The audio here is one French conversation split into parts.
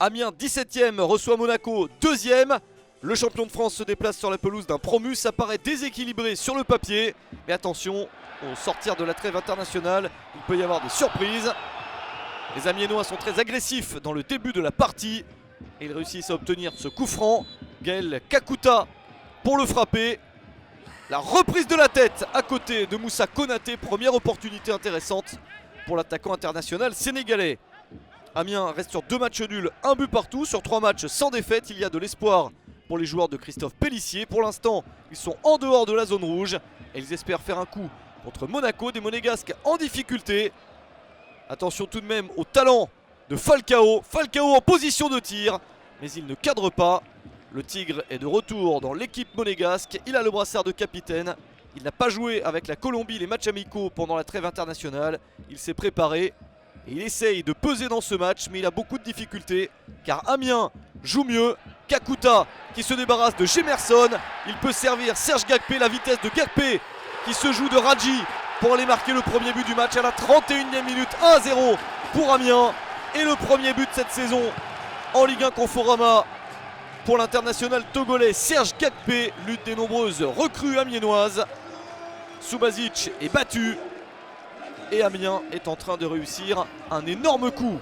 Amiens 17ème reçoit Monaco 2ème. Le champion de France se déplace sur la pelouse d'un promu. Ça paraît déséquilibré sur le papier. Mais attention, au sortir de la trêve internationale, il peut y avoir des surprises. Les Amiénois sont très agressifs dans le début de la partie. Et ils réussissent à obtenir ce coup franc. Gaël Kakuta pour le frapper. La reprise de la tête à côté de Moussa Konaté. Première opportunité intéressante pour l'attaquant international sénégalais. Amiens reste sur 2 matchs nuls, 1 but partout. Sur 3 matchs sans défaite, il y a de l'espoir pour les joueurs de Christophe Pélissier. Pour l'instant, ils sont en dehors de la zone rouge. Et ils espèrent faire un coup contre Monaco. Des Monégasques en difficulté. Attention tout de même au talent de Falcao. Falcao en position de tir, mais il ne cadre pas. Le Tigre est de retour dans l'équipe monégasque. Il a le brassard de capitaine. Il n'a pas joué avec la Colombie les matchs amicaux pendant la trêve internationale. Il s'est préparé et il essaye de peser dans ce match, mais il a beaucoup de difficultés car Amiens joue mieux. Kakuta qui se débarrasse de Gemerson. Il peut servir Serge Gakpé, la vitesse de Gakpé qui se joue de Radji pour aller marquer le premier but du match à la 31e minute. 1-0 pour Amiens et le premier but de cette saison en Ligue 1 Conforama pour l'international togolais Serge Gakpé, l'une des nombreuses recrues amiénoises. Subasic est battu et Amiens est en train de réussir un énorme coup.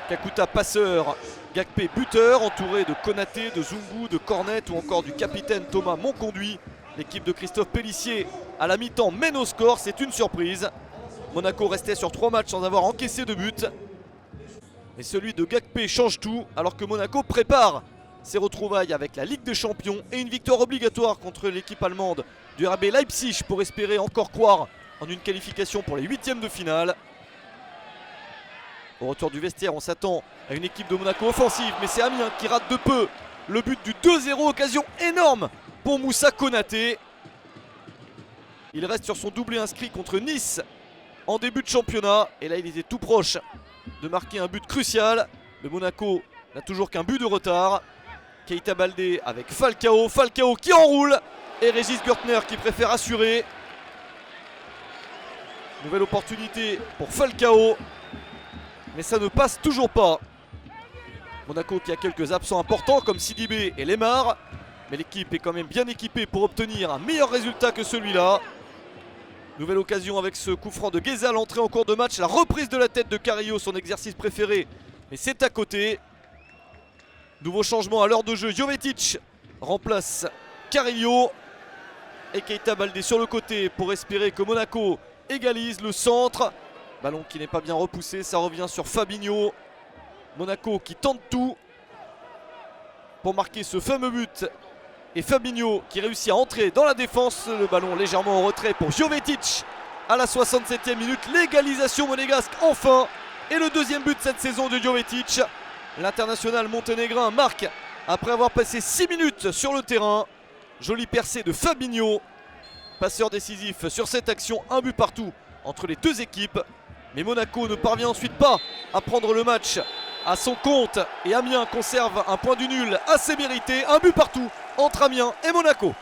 Kakuta passeur, Gakpé buteur, entouré de Konaté, de Zungu, de Cornet ou encore du capitaine Thomas Monconduit. L'équipe de Christophe Pélissier à la mi-temps mène au score, c'est une surprise. Monaco restait sur 3 matchs sans avoir encaissé de but. Et celui de Gakpé change tout alors que Monaco prépare ses retrouvailles avec la Ligue des Champions et une victoire obligatoire contre l'équipe allemande du RB Leipzig pour espérer encore croire en une qualification pour les 8e de finale. Au retour du vestiaire, on s'attend à une équipe de Monaco offensive, mais c'est Amiens qui rate de peu le but du 2-0, occasion énorme pour Moussa Konaté. Il reste sur son doublé inscrit contre Nice en début de championnat et là il était tout proche de marquer un but crucial. Le Monaco n'a toujours qu'un but de retard. Keita Baldé avec Falcao. Falcao qui enroule et Régis Gürtner qui préfère assurer. Nouvelle opportunité pour Falcao. Mais ça ne passe toujours pas. Monaco qui a quelques absents importants comme Sidibé et Lemar. Mais l'équipe est quand même bien équipée pour obtenir un meilleur résultat que celui-là. Nouvelle occasion avec ce coup franc de Gueza, l'entrée en cours de match, la reprise de la tête de Carrillo, son exercice préféré, mais c'est à côté. Nouveau changement à l'heure de jeu, Jovetic remplace Carrillo et Keita Baldé sur le côté pour espérer que Monaco égalise le centre. Ballon qui n'est pas bien repoussé, ça revient sur Fabinho. Monaco qui tente tout pour marquer ce fameux but. Et Fabinho qui réussit à entrer dans la défense. Le ballon légèrement en retrait pour Jovetic à la 67e minute. L'égalisation monégasque enfin. Et le deuxième but de cette saison de Jovetic. L'international monténégrin marque après avoir passé 6 minutes sur le terrain. Jolie percée de Fabinho. Passeur décisif sur cette action. Un but partout entre les deux équipes. Mais Monaco ne parvient ensuite pas à prendre le match à son compte. Et Amiens conserve un point du nul assez mérité. Un but partout entre Amiens et Monaco.